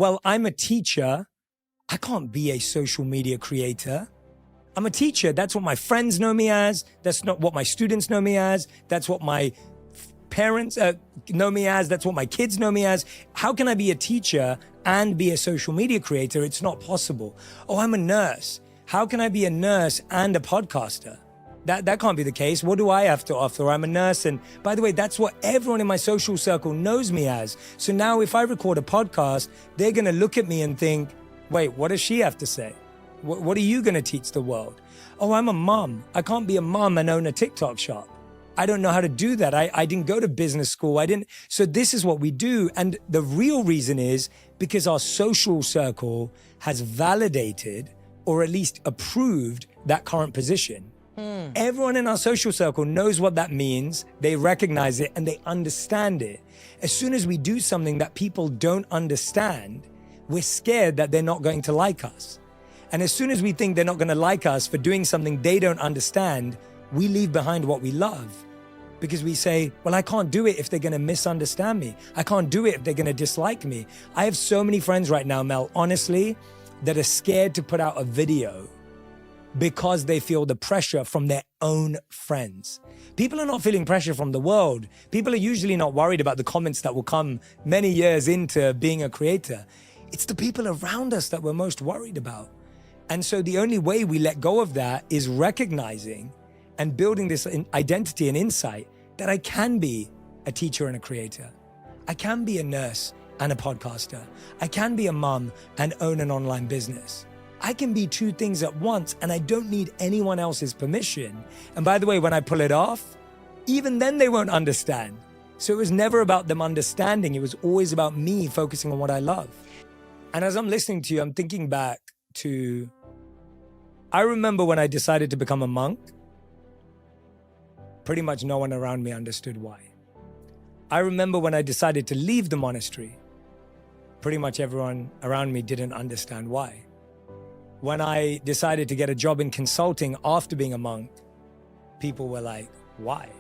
well, I'm a teacher. I can't be a social media creator. I'm a teacher. That's what my friends know me as. That's not what my students know me as. That's what my parents know me as. That's what my kids know me as. How can I be a teacher and be a social media creator? It's not possible. Oh, I'm a nurse. How can I be a nurse and a podcaster? That can't be the case. What do I have to offer? I'm a nurse. And by the way, that's what everyone in my social circle knows me as. So now if I record a podcast, they're going to look at me and think, wait, what does she have to say? What are you going to teach the world? Oh, I'm a mom. I can't be a mom and own a TikTok shop. I don't know how to do that. I didn't go to business school. So this is what we do. And the real reason is because our social circle has validated or at least approved that current position. Everyone in our social circle knows what that means. They recognize it and they understand it. As soon as we do something that people don't understand, we're scared that they're not going to like us. And as soon as we think they're not going to like us for doing something they don't understand, we leave behind what we love. Because we say, well, I can't do it if they're going to misunderstand me. I can't do it if they're going to dislike me. I have so many friends right now, Mel, honestly, that are scared to put out a video because they feel the pressure from their own friends. People are not feeling pressure from the world. People are usually not worried about the comments that will come many years into being a creator. It's the people around us that we're most worried about. And so the only way we let go of that is recognizing and building this identity and insight that I can be a teacher and a creator. I can be a nurse and a podcaster. I can be a mom and own an online business. I can be two things at once and I don't need anyone else's permission. And by the way, when I pull it off, even then they won't understand. So it was never about them understanding. It was always about me focusing on what I love. And as I'm listening to you, I'm thinking back to, I remember when I decided to become a monk, pretty much no one around me understood why. I remember when I decided to leave the monastery, pretty much everyone around me didn't understand why. When I decided to get a job in consulting after being a monk, people were like, why?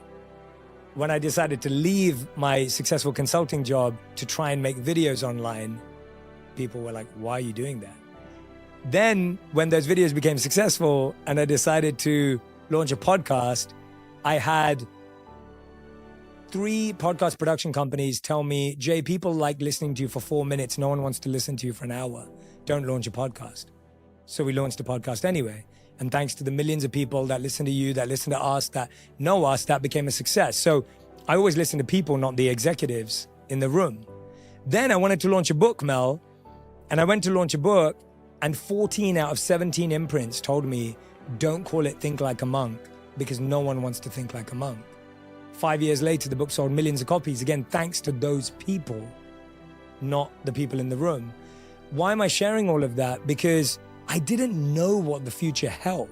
When I decided to leave my successful consulting job to try and make videos online, people were like, why are you doing that? Then when those videos became successful and I decided to launch a podcast, I had 3 podcast production companies tell me, Jay, people like listening to you for 4 minutes. No one wants to listen to you for an hour. Don't launch a podcast. So we launched a podcast anyway. And thanks to the millions of people that listen to you, that listen to us, that know us, that became a success. So I always listen to people, not the executives in the room. Then I wanted to launch a book, Mel. And I went to launch a book and 14 out of 17 imprints told me, don't call it Think Like a Monk because no one wants to think like a monk. 5 years later, the book sold millions of copies. Again, thanks to those people, not the people in the room. Why am I sharing all of that? Because I didn't know what the future held.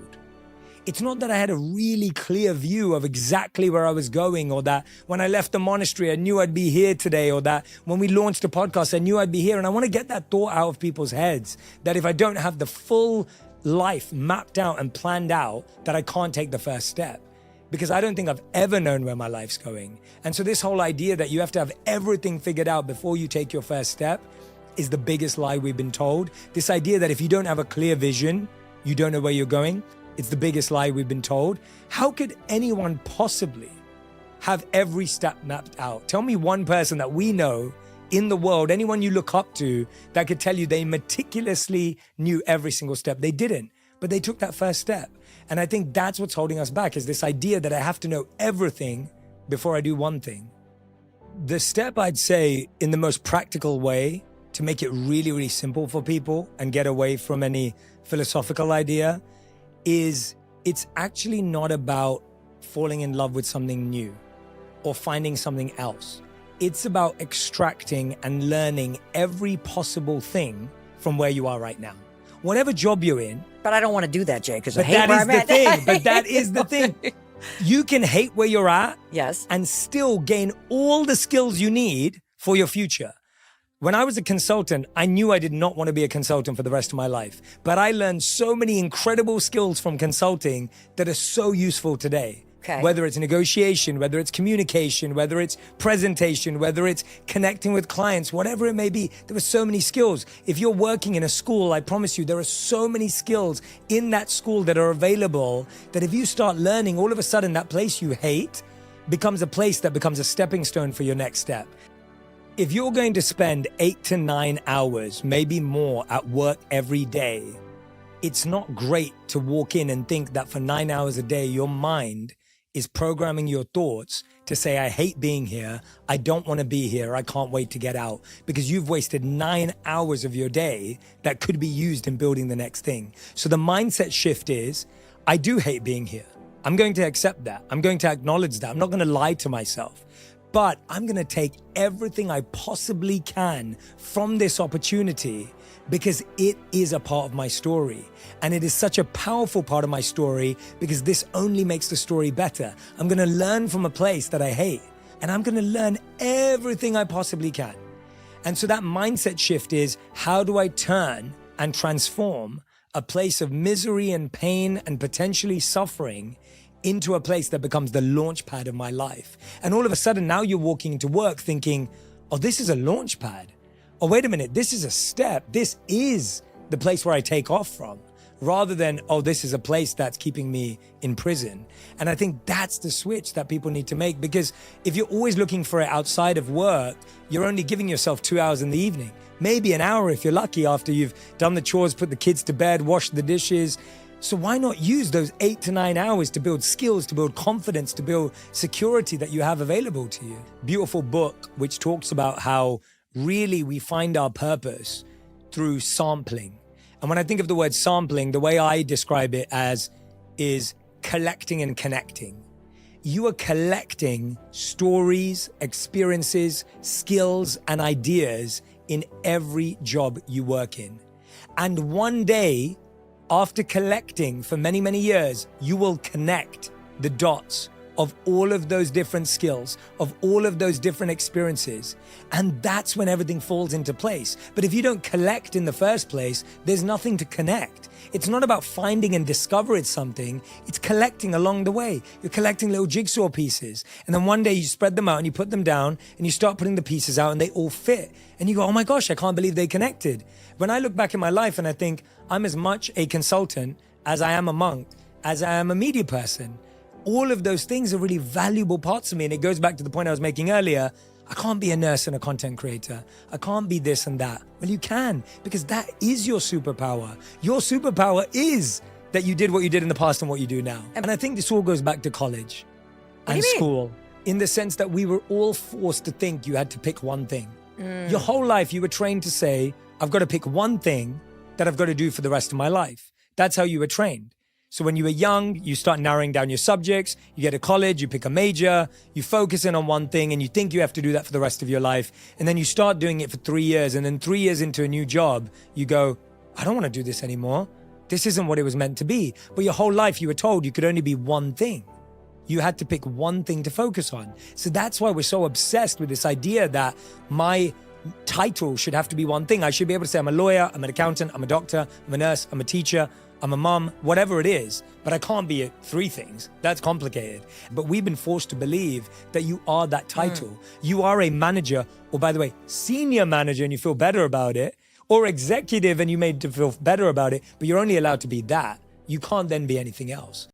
It's not that I had a really clear view of exactly where I was going, or that when I left the monastery, I knew I'd be here today, or that when we launched a podcast, I knew I'd be here. And I want to get that thought out of people's heads, that if I don't have the full life mapped out and planned out, that I can't take the first step. Because I don't think I've ever known where my life's going. And so this whole idea that you have to have everything figured out before you take your first step is the biggest lie we've been told. This idea that if you don't have a clear vision, you don't know where you're going, it's the biggest lie we've been told. How could anyone possibly have every step mapped out? Tell me one person that we know in the world, anyone you look up to, that could tell you they meticulously knew every single step. They didn't, but they took that first step. And I think that's what's holding us back, is this idea that I have to know everything before I do one thing. The step, I'd say, in the most practical way, to make it really, really simple for people and get away from any philosophical idea, is it's actually not about falling in love with something new or finding something else. It's about extracting and learning every possible thing from where you are right now. Whatever job you're in. But I don't want to do that, Jay, because I hate where I'm at. But that is the thing. You can hate where you're at, yes, and still gain all the skills you need for your future. When I was a consultant, I knew I did not want to be a consultant for the rest of my life. But I learned so many incredible skills from consulting that are so useful today. Okay. Whether it's negotiation, whether it's communication, whether it's presentation, whether it's connecting with clients, whatever it may be, there are so many skills. If you're working in a school, I promise you, there are so many skills in that school that are available that if you start learning, all of a sudden that place you hate becomes a place that becomes a stepping stone for your next step. If you're going to spend 8 to 9 hours, maybe more, at work every day, it's not great to walk in and think that for 9 hours a day, your mind is programming your thoughts to say, I hate being here, I don't want to be here, I can't wait to get out, because you've wasted 9 hours of your day that could be used in building the next thing. So the mindset shift is, I do hate being here. I'm going to accept that. I'm going to acknowledge that. I'm not going to lie to myself. But I'm going to take everything I possibly can from this opportunity because it is a part of my story. And it is such a powerful part of my story because this only makes the story better. I'm going to learn from a place that I hate, and I'm going to learn everything I possibly can. And so that mindset shift is, how do I turn and transform a place of misery and pain and potentially suffering into a place that becomes the launch pad of my life? And all of a sudden now you're walking into work thinking, oh, this is a launch pad. Oh, wait a minute, this is a step. This is the place where I take off from, rather than, oh, this is a place that's keeping me in prison. And I think that's the switch that people need to make, because if you're always looking for it outside of work, you're only giving yourself 2 hours in the evening, maybe an hour if you're lucky, after you've done the chores, put the kids to bed, washed the dishes. So why not use those 8 to 9 hours to build skills, to build confidence, to build security that you have available to you? Beautiful book, which talks about how really we find our purpose through sampling. And when I think of the word sampling, the way I describe it as is collecting and connecting. You are collecting stories, experiences, skills, and ideas in every job you work in. And one day, after collecting for many, many years, you will connect the dots of all of those different skills, of all of those different experiences. And that's when everything falls into place. But if you don't collect in the first place, there's nothing to connect. It's not about finding and discovering something, it's collecting along the way. You're collecting little jigsaw pieces. And then one day you spread them out and you put them down and you start putting the pieces out and they all fit. And you go, oh my gosh, I can't believe they connected. When I look back in my life and I think I'm as much a consultant as I am a monk, as I am a media person, all of those things are really valuable parts of me. And it goes back to the point I was making earlier. I can't be a nurse and a content creator. I can't be this and that. Well, you can, because that is your superpower. Your superpower is that you did what you did in the past and what you do now. And I think this all goes back to college and school, in the sense that we were all forced to think you had to pick one thing. Your whole life, you were trained to say, I've got to pick one thing that I've got to do for the rest of my life. That's how you were trained. So when you were young, you start narrowing down your subjects, you get to college, you pick a major, you focus in on one thing and you think you have to do that for the rest of your life. And then you start doing it for 3 years. And then 3 years into a new job, you go, I don't want to do this anymore. This isn't what it was meant to be. But your whole life you were told you could only be one thing. You had to pick one thing to focus on. So that's why we're so obsessed with this idea that my title should have to be one thing. I should be able to say I'm a lawyer, I'm an accountant, I'm a doctor, I'm a nurse, I'm a teacher, I'm a mom, whatever it is, but I can't be 3 things. That's complicated. But we've been forced to believe that you are that title. You are a manager, or by the way, senior manager, and you feel better about it, or executive and you made to feel better about it, but you're only allowed to be that. You can't then be anything else.